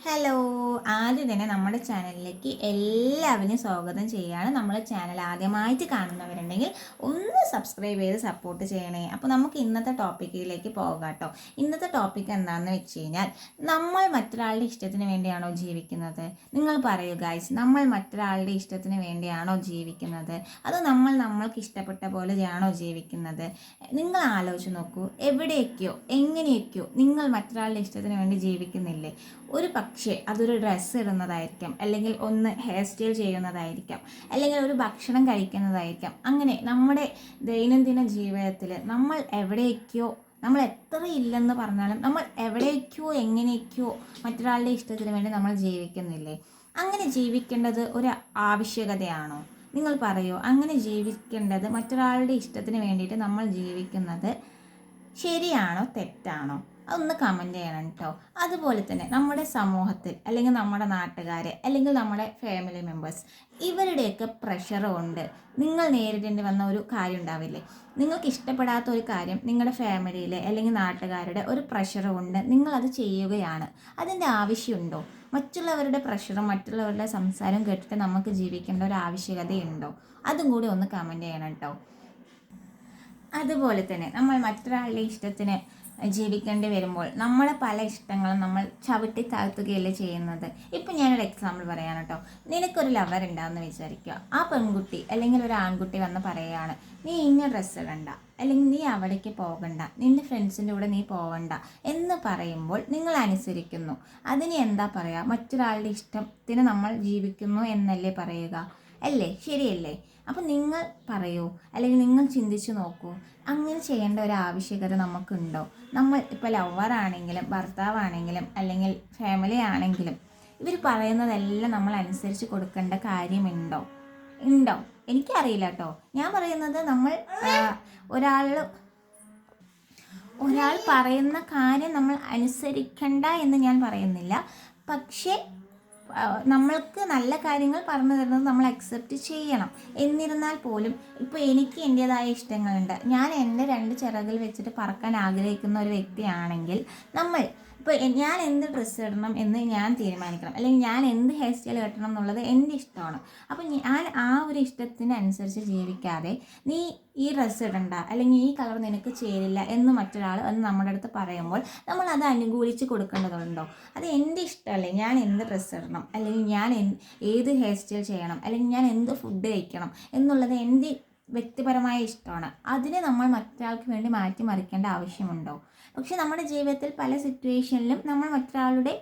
Hello, ആദ്യം തന്നെ നമ്മുടെ ചാനലിലേക്ക് എല്ലാവരും സ്വാഗതം ചെയ്യുകയാണ്. നമ്മുടെ ചാനൽ ആദ്യമായിട്ട് കാണുന്നവരുണ്ടെങ്കിൽ ഒന്ന് സബ്സ്ക്രൈബ് ചെയ്ത് സപ്പോർട്ട് ചെയ്യണേ. അപ്പോൾ നമുക്ക് ഇന്നത്തെ ടോപ്പിക്കിലേക്ക് പോകാം കേട്ടോ. ഇന്നത്തെ ടോപ്പിക്ക് എന്താണെന്ന് വെച്ച് കഴിഞ്ഞാൽ, നമ്മൾ മറ്റൊരാളുടെ ഇഷ്ടത്തിന് വേണ്ടിയാണോ ജീവിക്കുന്നത്? നിങ്ങൾ പറയൂ ഗൈസ്, നമ്മൾ മറ്റൊരാളുടെ ഇഷ്ടത്തിന് വേണ്ടിയാണോ ജീവിക്കുന്നത്? അത് നമ്മൾക്ക് ഇഷ്ടപ്പെട്ട പോലെയാണോ ജീവിക്കുന്നത്? നിങ്ങൾ ആലോചിച്ച് നോക്കൂ. എവിടെയൊക്കെയോ എങ്ങനെയൊക്കെയോ നിങ്ങൾ മറ്റൊരാളുടെ ഇഷ്ടത്തിന് വേണ്ടി ജീവിക്കുന്നില്ലേ? ഒരു പക്ഷേ അതൊരു ഡ്രസ്സ് ഇടുന്നതായിരിക്കാം, അല്ലെങ്കിൽ ഒന്ന് ഹെയർ സ്റ്റൈൽ ചെയ്യുന്നതായിരിക്കാം, അല്ലെങ്കിൽ ഒരു ഭക്ഷണം കഴിക്കുന്നതായിരിക്കാം. അങ്ങനെ നമ്മുടെ ദൈനംദിന ജീവിതത്തിൽ നമ്മൾ എത്ര ഇല്ലെന്ന് പറഞ്ഞാലും നമ്മൾ എവിടേക്കോ എങ്ങനെയൊക്കെയോ മറ്റൊരാളുടെ ഇഷ്ടത്തിന് വേണ്ടി നമ്മൾ ജീവിക്കുന്നില്ലേ? അങ്ങനെ ജീവിക്കേണ്ടത് ഒരു ആവശ്യകതയാണോ? നിങ്ങൾ പറയൂ. അങ്ങനെ ജീവിക്കേണ്ടത്, മറ്റൊരാളുടെ ഇഷ്ടത്തിന് വേണ്ടിയിട്ട് നമ്മൾ ജീവിക്കുന്നത് ശരിയാണോ തെറ്റാണോ? അതൊന്ന് കമൻറ്റ് ചെയ്യണം കേട്ടോ. അതുപോലെ തന്നെ നമ്മുടെ സമൂഹത്തിൽ, അല്ലെങ്കിൽ നമ്മുടെ നാട്ടുകാർ, അല്ലെങ്കിൽ നമ്മുടെ ഫാമിലി മെമ്പേഴ്സ്, ഇവരുടെയൊക്കെ പ്രഷർ കൊണ്ട് നിങ്ങൾ നേരിടേണ്ടി വന്ന ഒരു കാര്യം ഉണ്ടാവില്ലേ? നിങ്ങൾക്ക് ഇഷ്ടപ്പെടാത്ത ഒരു കാര്യം നിങ്ങളുടെ ഫാമിലിയിലെ അല്ലെങ്കിൽ നാട്ടുകാരുടെ ഒരു പ്രഷർ കൊണ്ട് നിങ്ങളത് ചെയ്യുകയാണ്. അതിൻ്റെ ആവശ്യമുണ്ടോ? മറ്റുള്ളവരുടെ പ്രഷറും മറ്റുള്ളവരുടെ സംസാരവും കേട്ടിട്ട് നമുക്ക് ജീവിക്കേണ്ട ഒരു ആവശ്യകതയുണ്ടോ? അതും കൂടി ഒന്ന് കമൻറ്റ് ചെയ്യണം കേട്ടോ. അതുപോലെ തന്നെ നമ്മൾ മറ്റൊരാളുടെ ഇഷ്ടത്തിന് ജീവിക്കേണ്ടി വരുമ്പോൾ നമ്മളെ പല ഇഷ്ടങ്ങളും നമ്മൾ ചവിട്ടി താഴ്ത്തുകയല്ലേ ചെയ്യുന്നത്. ഇപ്പം ഞാനൊരു എക്സാമ്പിൾ പറയാൻ കേട്ടോ. നിനക്കൊരു ലവർ ഉണ്ടാകുമെന്ന് വിചാരിക്കുക. ആ പെൺകുട്ടി അല്ലെങ്കിൽ ഒരു ആൺകുട്ടി വന്ന് പറയുകയാണ്, നീ ഇന്ന ഡ്രസ്സ് ഇടണ്ട, അല്ലെങ്കിൽ നീ അവിടേക്ക് പോകണ്ട, നിൻ്റെ ഫ്രണ്ട്സിൻ്റെ കൂടെ നീ പോകണ്ട എന്ന് പറയുമ്പോൾ നിങ്ങൾ അനുസരിക്കുന്നു. അതിന് എന്താ പറയുക? മറ്റൊരാളുടെ ഇഷ്ടത്തിന് നമ്മൾ ജീവിക്കുന്നു എന്നല്ലേ പറയുക? അല്ലേ? ശരിയല്ലേ? അപ്പം നിങ്ങൾ പറയൂ, അല്ലെങ്കിൽ നിങ്ങൾ ചിന്തിച്ച് നോക്കൂ, അങ്ങനെ ചെയ്യേണ്ട ഒരു ആവശ്യകത നമുക്കുണ്ടോ? നമ്മൾ ഇപ്പോൾ ലവറാണെങ്കിലും ഭർത്താവാണെങ്കിലും അല്ലെങ്കിൽ ഫാമിലി ആണെങ്കിലും ഇവർ പറയുന്നതെല്ലാം നമ്മൾ അനുസരിച്ച് കൊടുക്കേണ്ട കാര്യമുണ്ടോ? എനിക്കറിയില്ല കേട്ടോ. ഞാൻ പറയുന്നത് ഒരാൾ പറയുന്ന കാര്യം നമ്മൾ അനുസരിക്കണ്ട എന്ന് ഞാൻ പറയുന്നില്ല. പക്ഷേ നമ്മൾക്ക് നല്ല കാര്യങ്ങൾ പറഞ്ഞു തരുന്നത് നമ്മൾ അക്സെപ്റ്റ് ചെയ്യണം. എന്നിരുന്നാൽ പോലും ഇപ്പോൾ എനിക്ക് എൻ്റേതായ ഇഷ്ടങ്ങളുണ്ട്. ഞാൻ എൻ്റെ 2 ചിറകിൽ വെച്ചിട്ട് പറക്കാൻ ആഗ്രഹിക്കുന്ന ഒരു വ്യക്തിയാണെങ്കിൽ ഇപ്പോൾ ഞാൻ എന്ത് ഡ്രസ്സ് ഇടണം എന്ന് ഞാൻ തീരുമാനിക്കണം, അല്ലെങ്കിൽ ഞാൻ എന്ത് ഹെയർ സ്റ്റൈൽ കെട്ടണം എന്നുള്ളത് എൻ്റെ ഇഷ്ടമാണ്. അപ്പോൾ ഞാൻ ആ ഒരു ഇഷ്ടത്തിനനുസരിച്ച് ജീവിക്കാതെ നീ ഈ ഡ്രസ്സ് ഇടണ്ട, അല്ലെങ്കിൽ ഈ കളർ നിനക്ക് ചേരില്ല എന്ന് മറ്റൊരാൾ വന്ന് നമ്മുടെ അടുത്ത് പറയുമ്പോൾ നമ്മൾ അത് അനുകൂലിച്ച് കൊടുക്കേണ്ടതുണ്ടോ? അത് എൻ്റെ ഇഷ്ടമല്ലേ, ഞാൻ എന്ത് ഡ്രസ്സ് ഇടണം, അല്ലെങ്കിൽ ഞാൻ ഏത് ഹെയർ സ്റ്റൈൽ ചെയ്യണം, അല്ലെങ്കിൽ ഞാൻ എന്ത് ഫുഡ് കഴിക്കണം എന്നുള്ളത് എൻ്റെ വ്യക്തിപരമായ ഇഷ്ടമാണ്. അതിനെ നമ്മൾ മറ്റൊരാൾക്ക് വേണ്ടി മാറ്റിമറിക്കേണ്ട ആവശ്യമുണ്ടോ? പക്ഷെ നമ്മുടെ ജീവിതത്തിൽ പല സിറ്റുവേഷനിലും നമ്മൾ മറ്റൊരാളുടെ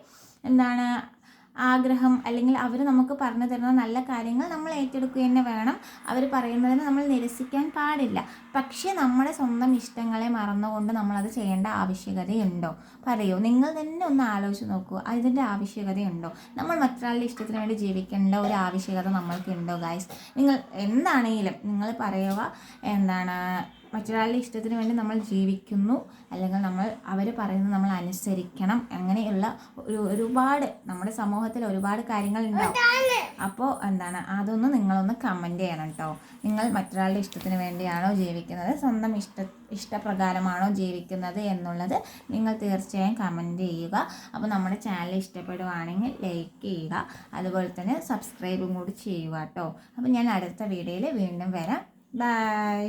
ആഗ്രഹം, അല്ലെങ്കിൽ അവർ നമുക്ക് പറഞ്ഞു തരുന്ന നല്ല കാര്യങ്ങൾ നമ്മൾ ഏറ്റെടുക്കുക തന്നെ വേണം. അവർ പറയുന്നതിന് നമ്മൾ നിരസിക്കാൻ പാടില്ല. പക്ഷേ നമ്മുടെ സ്വന്തം ഇഷ്ടങ്ങളെ മറന്നുകൊണ്ട് നമ്മളത് ചെയ്യേണ്ട ആവശ്യകതയുണ്ടോ? പറയൂ. നിങ്ങൾ തന്നെ ഒന്ന് ആലോചിച്ച് നോക്കൂ, അതിൻ്റെ ആവശ്യകതയുണ്ടോ? നമ്മൾ മറ്റൊരാളുടെ ഇഷ്ടത്തിന് വേണ്ടി ജീവിക്കേണ്ട ഒരു ആവശ്യകത നമ്മൾക്കുണ്ടോ ഗൈസ്? നിങ്ങൾ എന്താണെങ്കിലും നിങ്ങൾ പറയുക, മറ്റൊരാളുടെ ഇഷ്ടത്തിന് വേണ്ടി നമ്മൾ ജീവിക്കുന്നു, അല്ലെങ്കിൽ അവർ പറയുന്നത് നമ്മൾ അനുസരിക്കണം. അങ്ങനെയുള്ള ഒരുപാട് നമ്മുടെ സമൂഹത്തിൽ ഒരുപാട് കാര്യങ്ങളുണ്ടാവും. അപ്പോൾ അതൊന്ന് നിങ്ങളൊന്ന് കമൻറ്റ് ചെയ്യണം കേട്ടോ. നിങ്ങൾ മറ്റൊരാളുടെ ഇഷ്ടത്തിന് വേണ്ടിയാണോ ജീവിക്കുന്നത്, സ്വന്തം ഇഷ്ടപ്രകാരമാണോ ജീവിക്കുന്നത് എന്നുള്ളത് നിങ്ങൾ തീർച്ചയായും കമൻറ്റ് ചെയ്യുക. അപ്പോൾ നമ്മുടെ ചാനൽ ഇഷ്ടപ്പെടുവാണെങ്കിൽ ലൈക്ക് ചെയ്യുക, അതുപോലെ തന്നെ സബ്സ്ക്രൈബും കൂടി ചെയ്യുക കേട്ടോ. അപ്പോൾ ഞാൻ അടുത്ത വീഡിയോയിൽ വീണ്ടും വരാം. ബൈ.